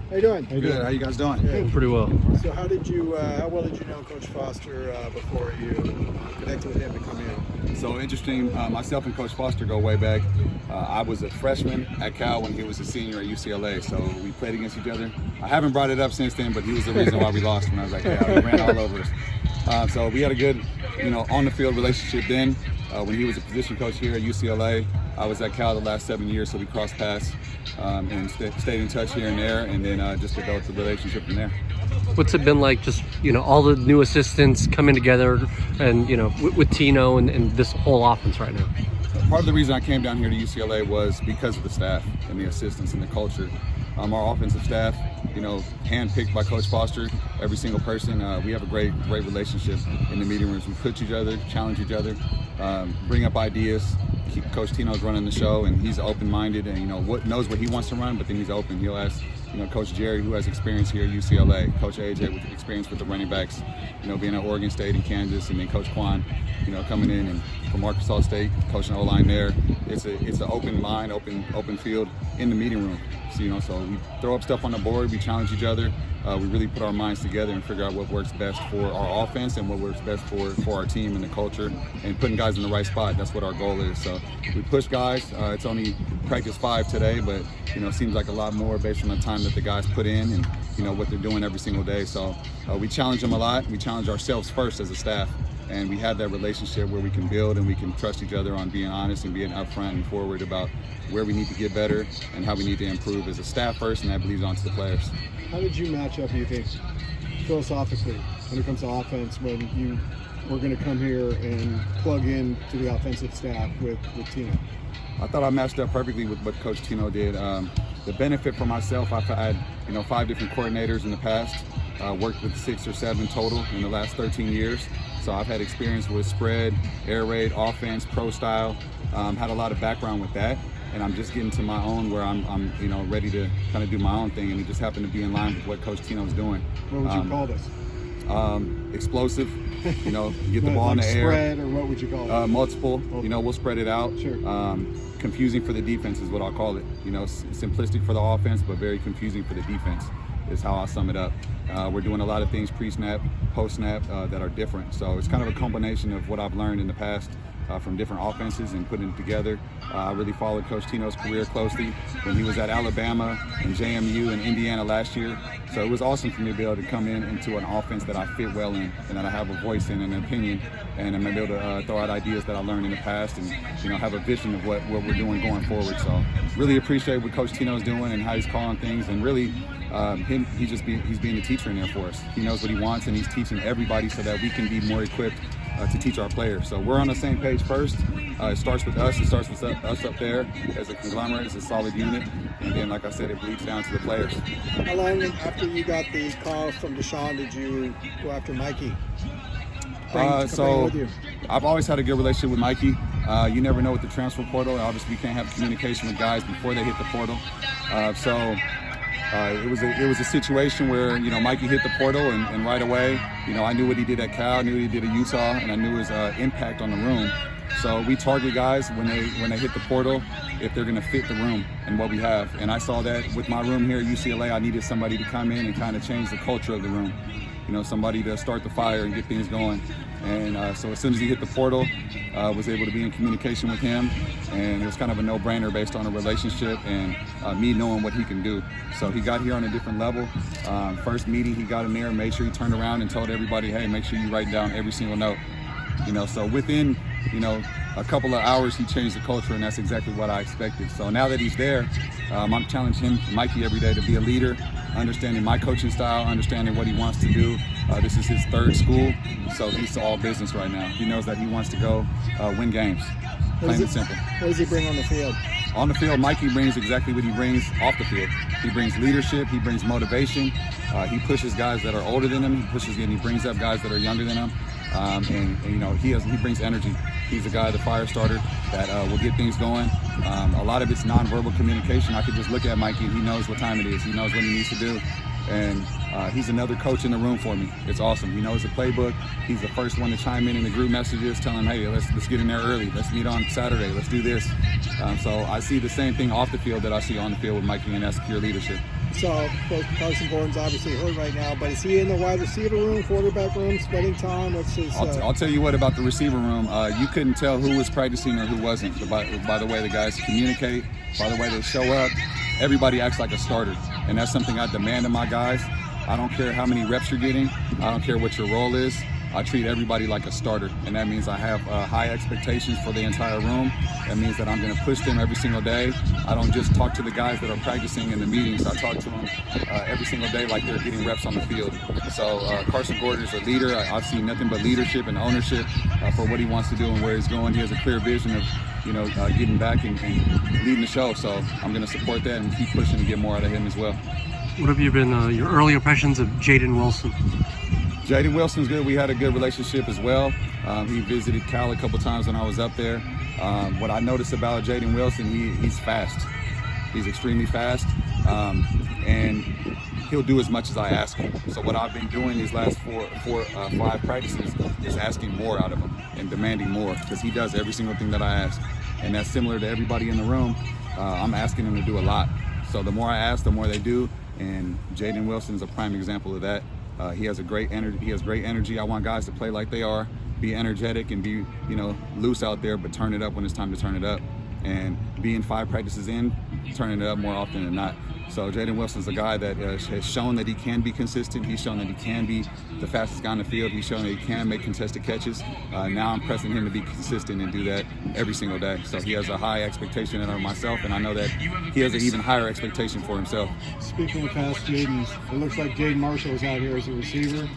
How you doing? Good. How you guys doing? Good. Pretty well. So how well did you know Coach Foster before you connected with him to come in? So interesting. Myself and Coach Foster go way back. I was a freshman at Cal when he was a senior at UCLA, so we played against each other. I haven't brought it up since then, but he was the reason why we lost when I was at Cal. He ran all over us. So we had a good, on the field relationship then. When he was a position coach here at UCLA, I was at Cal the last 7 years, so we crossed paths and stayed in touch here and there, and then just developed a relationship from there. What's it been like, just all the new assistants coming together, and with Tino and this whole offense right now? Part of the reason I came down here to UCLA was because of the staff and the assistants and the culture. Our offensive staff, handpicked by Coach Foster, every single person. We have a great relationship in the meeting rooms. We push each other, challenge each other, bring up ideas. Coach Tino's running the show, and he's open-minded and knows what he wants to run, but then he's open. He'll ask Coach Jerry, who has experience here at UCLA, Coach AJ with experience with the running backs, being at Oregon State and Kansas, and then Coach Quan, coming in and from Arkansas State, coaching O-line there. It's an open mind, open field in the meeting room. So we throw up stuff on the board, we challenge each other. We really put our minds together and figure out what works best for our offense and what works best for our team and the culture, and putting guys in the right spot. That's what our goal is. So we push guys. It's only practice 5 today, but seems like a lot more based on the time that the guys put in and what they're doing every single day. So we challenge them a lot. We challenge ourselves first as a staff, and we have that relationship where we can build and we can trust each other on being honest and being upfront and forward about where we need to get better and how we need to improve as a staff first, and that bleeds onto the players. How did you match up, do you think, philosophically, when it comes to offense, when you were going to come here and plug in to the offensive staff with Tino? I thought I matched up perfectly with what Coach Tino did. The benefit for myself, I've had 5 different coordinators in the past, worked with 6 or 7 total in the last 13 years. So I've had experience with spread, air raid, offense, pro style, had a lot of background with that. And I'm just getting to my own where I'm ready to kind of do my own thing, and it just happened to be in line with what Coach Tino's doing. What would you call this? Explosive, get the ball in the air. Spread, or what would you call it? Multiple, we'll spread it out. Sure. Confusing for the defense is what I'll call it. Simplistic for the offense, but very confusing for the defense is how I'll sum it up. We're doing a lot of things pre-snap, post-snap that are different. So it's kind of a combination of what I've learned in the past from different offenses and putting it together. I really followed Coach Tino's career closely when he was at Alabama and JMU and Indiana last year. So it was awesome for me to be able to come into an offense that I fit well in and that I have a voice in and an opinion, and I'm able to throw out ideas that I learned in the past and have a vision of what we're doing going forward. So really appreciate what Coach Tino's doing and how he's calling things, and really he's being a teacher in there for us. He knows what he wants, and he's teaching everybody so that we can be more equipped to teach our players. So we're on the same page first. It starts with us. It starts with us up there as a conglomerate, as a solid unit. And then, like I said, it bleeds down to the players. How long after you got the call from Deshaun did you go after Mikey? So I've always had a good relationship with Mikey. You never know with the transfer portal. Obviously, you can't have communication with guys before they hit the portal. It was a situation where Mikey hit the portal, and right away I knew what he did at Cal, I knew what he did at Utah, and I knew his impact on the room. So we target guys when they hit the portal if they're going to fit the room and what we have. And I saw that with my room here at UCLA. I needed somebody to come in and kind of change the culture of the room. Somebody to start the fire and get things going. And so as soon as he hit the portal, I was able to be in communication with him, and it was kind of a no-brainer based on a relationship and me knowing what he can do. So he got here on a different level. First meeting, he got in there and made sure he turned around and told everybody, hey, make sure you write down every single note. So within, a couple of hours, he changed the culture, and that's exactly what I expected. So now that he's there, I'm challenging Mikey every day to be a leader, understanding my coaching style, understanding what he wants to do. This is his 3rd school, so he's all business right now. He knows that he wants to go win games, plain and simple. What does he bring on the field? On the field, Mikey brings exactly what he brings off the field. He brings leadership, he brings motivation, he pushes guys that are older than him, he brings up guys that are younger than him. He brings energy. He's a guy, the fire starter, that will get things going. A lot of it's nonverbal communication. I could just look at Mikey and he knows what time it is. He knows what he needs to do. And he's another coach in the room for me. It's awesome. He knows the playbook. He's the first one to chime in the group messages, telling him, hey, let's get in there early. Let's meet on Saturday. Let's do this. So I see the same thing off the field that I see on the field with Mikey, and that's pure leadership. So Carson Gordon's obviously hurt right now, but is he in the wide receiver room, quarterback room, spending time? What's his? I'll tell you what about the receiver room. You couldn't tell who was practicing or who wasn't by the way the guys communicate, by the way they show up. Everybody acts like a starter, and that's something I demand of my guys. I don't care how many reps you're getting. I don't care what your role is. I treat everybody like a starter, and that means I have high expectations for the entire room. That means that I'm going to push them every single day. I don't just talk to the guys that are practicing in the meetings. I talk to them every single day like they're getting reps on the field. So Carson Gordon is a leader. I've seen nothing but leadership and ownership for what he wants to do and where he's going. He has a clear vision of getting back and leading the show. So I'm going to support that and keep pushing to get more out of him as well. What have you been your early impressions of Jaden Wilson? Jaden Wilson's good. We had a good relationship as well. He visited Cal a couple times when I was up there. What I noticed about Jaden Wilson, he's fast. He's extremely fast, and he'll do as much as I ask him. So what I've been doing these last five practices is asking more out of him and demanding more, because he does every single thing that I ask. And that's similar to everybody in the room. I'm asking him to do a lot. So the more I ask, the more they do. And Jaden Wilson is a prime example of that. He has great energy. I want guys to play like they are, be energetic and be, loose out there, but turn it up when it's time to turn it up. And being 5 practices in, turning it up more often than not. So Jaden Wilson's a guy that has shown that he can be consistent. He's shown that he can be the fastest guy on the field. He's shown that he can make contested catches. Now I'm pressing him to be consistent and do that every single day. So he has a high expectation of myself, and I know that he has an even higher expectation for himself. Speaking of past Jadens, it looks like Jaden Marshall is out here as a receiver.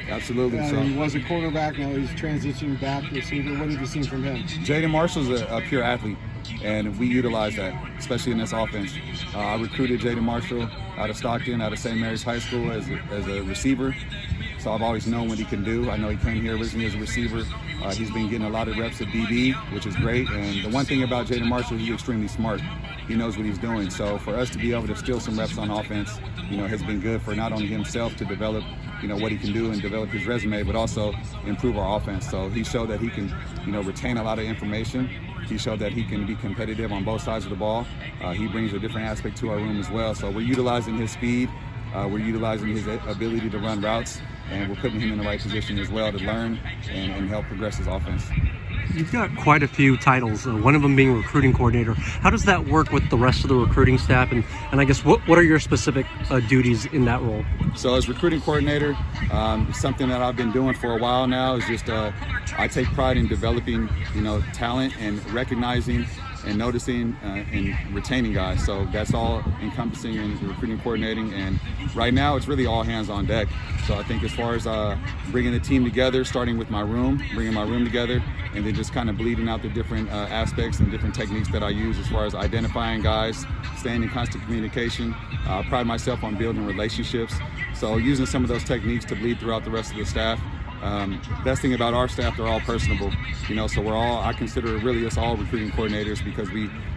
Absolutely. So he was a quarterback. Now he's transitioning back to receiver. What have you seen from him? Jaden Marshall's a pure athlete, and we utilize that, especially in this offense. I recruited Jaden Marshall out of Stockton, out of St. Mary's High School as a receiver. So I've always known what he can do. I know he came here originally as a receiver. He's been getting a lot of reps at DB, which is great. And the one thing about Jaden Marshall, he's extremely smart. He knows what he's doing. So for us to be able to steal some reps on offense, has been good for not only himself to develop, what he can do and develop his resume, but also improve our offense. So he showed that he can, retain a lot of information. He showed that he can be competitive on both sides of the ball. He brings a different aspect to our room as well. So we're utilizing his speed. We're utilizing his ability to run routes, and we're putting him in the right position as well to learn and help progress his offense. You've got quite a few titles, one of them being recruiting coordinator. How does that work with the rest of the recruiting staff? And I guess what are your specific duties in that role? So as recruiting coordinator, something that I've been doing for a while now is just I take pride in developing, talent and recognizing and noticing and retaining guys. So that's all encompassing in recruiting coordinating. And right now it's really all hands on deck. So I think as far as bringing the team together, starting with bringing my room together, and then just kind of bleeding out the different aspects and different techniques that I use as far as identifying guys, staying in constant communication. I pride myself on building relationships. So using some of those techniques to bleed throughout the rest of the staff. Best thing about our staff, they're all personable, so I consider really us all recruiting coordinators, because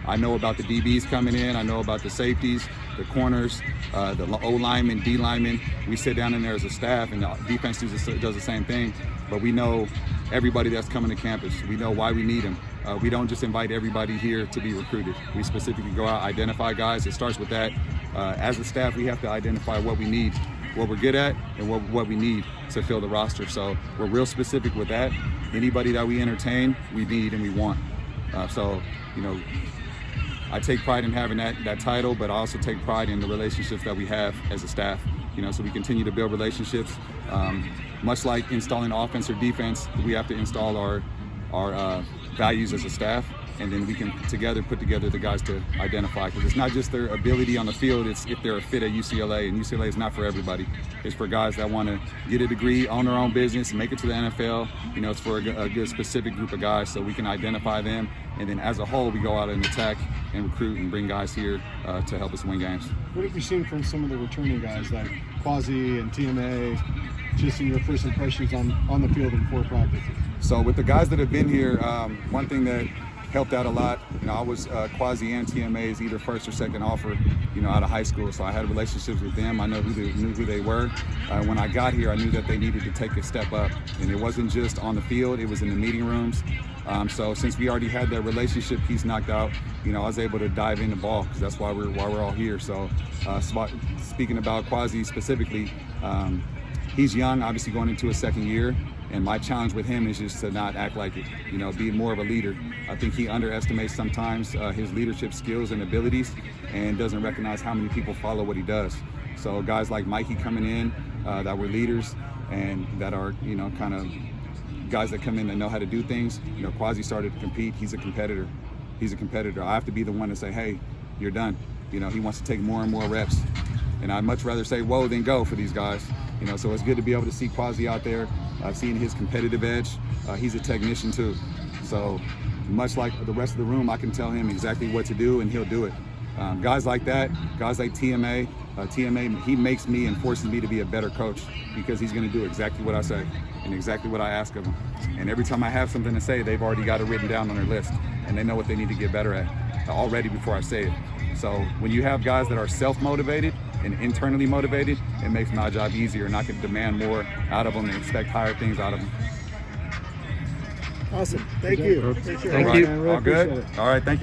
I know about the DBs coming in, I know about the safeties, the corners, the O linemen, D linemen. We sit down in there as a staff, and the defense does the same thing, but we know everybody that's coming to campus. We know why we need them. We don't just invite everybody here to be recruited. We specifically go out, identify guys. It starts with that. As a staff, we have to identify what we need, what we're good at, and what we need to fill the roster. So we're real specific with that. Anybody that we entertain, we need and we want. I take pride in having that title, but I also take pride in the relationships that we have as a staff. So we continue to build relationships. Much like installing offense or defense, we have to install our values as a staff, and then we can put together the guys to identify, because it's not just their ability on the field, it's if they're a fit at UCLA, and UCLA is not for everybody. It's for guys that want to get a degree, own their own business, make it to the NFL. It's for a good specific group of guys, so we can identify them, and then as a whole we go out and attack and recruit and bring guys here to help us win games. What have you seen from some of the returning guys like Quasi and TMA, just in your first impressions on the field in 4 practices? So with the guys that have been here, one thing that helped out a lot. You know, I was Quasi and TMA's either first or second offer, you know, out of high school. So I had relationships with them. I knew who they were. When I got here, I knew that they needed to take a step up. And it wasn't just on the field, it was in the meeting rooms. So since we already had that relationship piece knocked out, you know, I was able to dive in the ball, because that's why we're all here. So speaking about Quasi specifically, he's young, obviously going into his second year. And my challenge with him is just to not act like it, you know, be more of a leader. I think he underestimates sometimes his leadership skills and abilities, and doesn't recognize how many people follow what he does. So guys like Mikey coming in that were leaders and that are, you know, kind of guys that come in that know how to do things. You know, Quasi started to compete. He's a competitor. He's a competitor. I have to be the one to say, hey, you're done. You know, he wants to take more and more reps. And I'd much rather say whoa than go for these guys. You know, so it's good to be able to see Quasi out there. I've seen his competitive edge. He's a technician too. So much like the rest of the room, I can tell him exactly what to do and he'll do it. Guys like that, guys like TMA, he makes me and forces me to be a better coach, because he's going to do exactly what I say and exactly what I ask of him. And every time I have something to say, they've already got it written down on their list, and they know what they need to get better at already before I say it. So when you have guys that are self-motivated and internally motivated, it makes my job easier, and I can demand more out of them and expect higher things out of them. Awesome. Thank you. Thank you. All good? All right, thank you.